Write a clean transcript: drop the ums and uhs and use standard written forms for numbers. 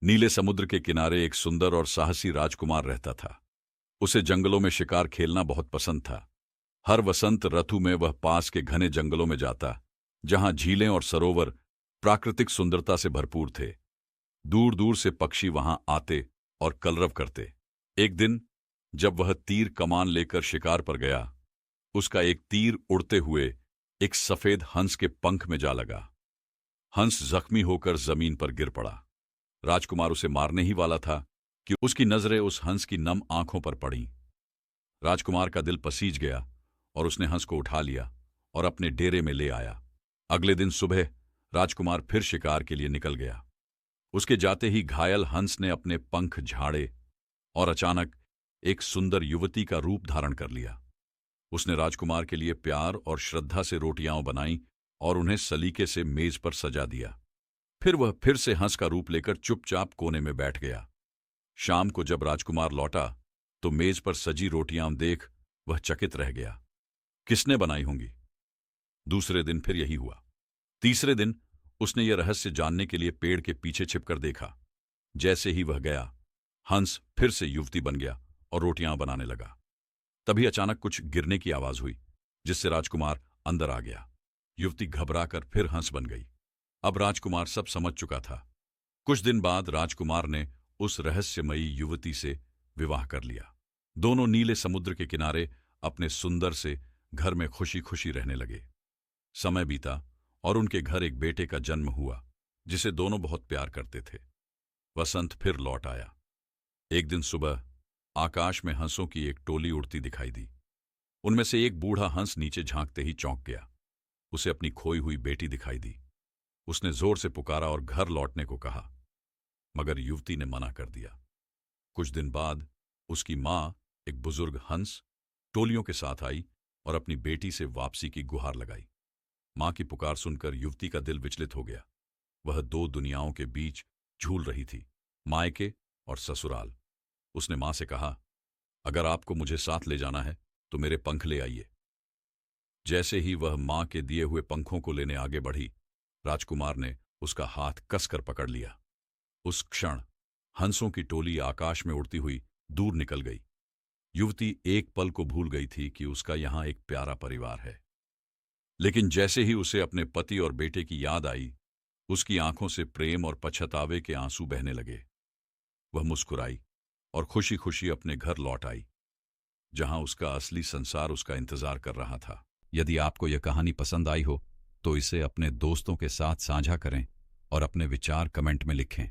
नीले समुद्र के किनारे एक सुंदर और साहसी राजकुमार रहता था। उसे जंगलों में शिकार खेलना बहुत पसंद था। हर वसंत ऋतु में वह पास के घने जंगलों में जाता, जहां झीलें और सरोवर प्राकृतिक सुंदरता से भरपूर थे। दूर दूर से पक्षी वहां आते और कलरव करते। एक दिन जब वह तीर कमान लेकर शिकार पर गया, उसका एक तीर उड़ते हुए एक सफेद हंस के पंख में जा लगा। हंस जख्मी होकर जमीन पर गिर पड़ा। राजकुमार उसे मारने ही वाला था कि उसकी नजरें उस हंस की नम आंखों पर पड़ीं। राजकुमार का दिल पसीज गया और उसने हंस को उठा लिया और अपने डेरे में ले आया। अगले दिन सुबह राजकुमार फिर शिकार के लिए निकल गया। उसके जाते ही घायल हंस ने अपने पंख झाड़े और अचानक एक सुंदर युवती का रूप धारण कर लिया। उसने राजकुमार के लिए प्यार और श्रद्धा से रोटियां बनाई और उन्हें सलीके से मेज पर सजा दिया। फिर वह फिर से हंस का रूप लेकर चुपचाप कोने में बैठ गया। शाम को जब राजकुमार लौटा तो मेज पर सजी रोटियां देख वह चकित रह गया। किसने बनाई होंगी? दूसरे दिन फिर यही हुआ। तीसरे दिन उसने यह रहस्य जानने के लिए पेड़ के पीछे छिपकर देखा। जैसे ही वह गया, हंस फिर से युवती बन गया और रोटियां बनाने लगा। तभी अचानक कुछ गिरने की आवाज हुई, जिससे राजकुमार अंदर आ गया। युवती घबराकर फिर हंस बन गई। अब राजकुमार सब समझ चुका था। कुछ दिन बाद राजकुमार ने उस रहस्यमयी युवती से विवाह कर लिया। दोनों नीले समुद्र के किनारे अपने सुंदर से घर में खुशी खुशी रहने लगे। समय बीता और उनके घर एक बेटे का जन्म हुआ, जिसे दोनों बहुत प्यार करते थे। वसंत फिर लौट आया। एक दिन सुबह आकाश में हंसों की एक टोली उड़ती दिखाई दी। उनमें से एक बूढ़ा हंस नीचे झांकते ही चौंक गया। उसे अपनी खोई हुई बेटी दिखाई दी। उसने जोर से पुकारा और घर लौटने को कहा, मगर युवती ने मना कर दिया। कुछ दिन बाद उसकी मां, एक बुजुर्ग हंस, टोलियों के साथ आई और अपनी बेटी से वापसी की गुहार लगाई। मां की पुकार सुनकर युवती का दिल विचलित हो गया। वह दो दुनियाओं के बीच झूल रही थी, मायके और ससुराल। उसने मां से कहा, अगर आपको मुझे साथ ले जाना है तो मेरे पंख ले आइए। जैसे ही वह मां के दिए हुए पंखों को लेने आगे बढ़ी, राजकुमार ने उसका हाथ कसकर पकड़ लिया। उस क्षण हंसों की टोली आकाश में उड़ती हुई दूर निकल गई। युवती एक पल को भूल गई थी कि उसका यहां एक प्यारा परिवार है। लेकिन जैसे ही उसे अपने पति और बेटे की याद आई, उसकी आंखों से प्रेम और पछतावे के आंसू बहने लगे। वह मुस्कुराई और खुशी खुशी अपने घर लौट आई, जहां उसका असली संसार उसका इंतजार कर रहा था। यदि आपको यह कहानी पसंद आई हो तो इसे अपने दोस्तों के साथ साझा करें और अपने विचार कमेंट में लिखें।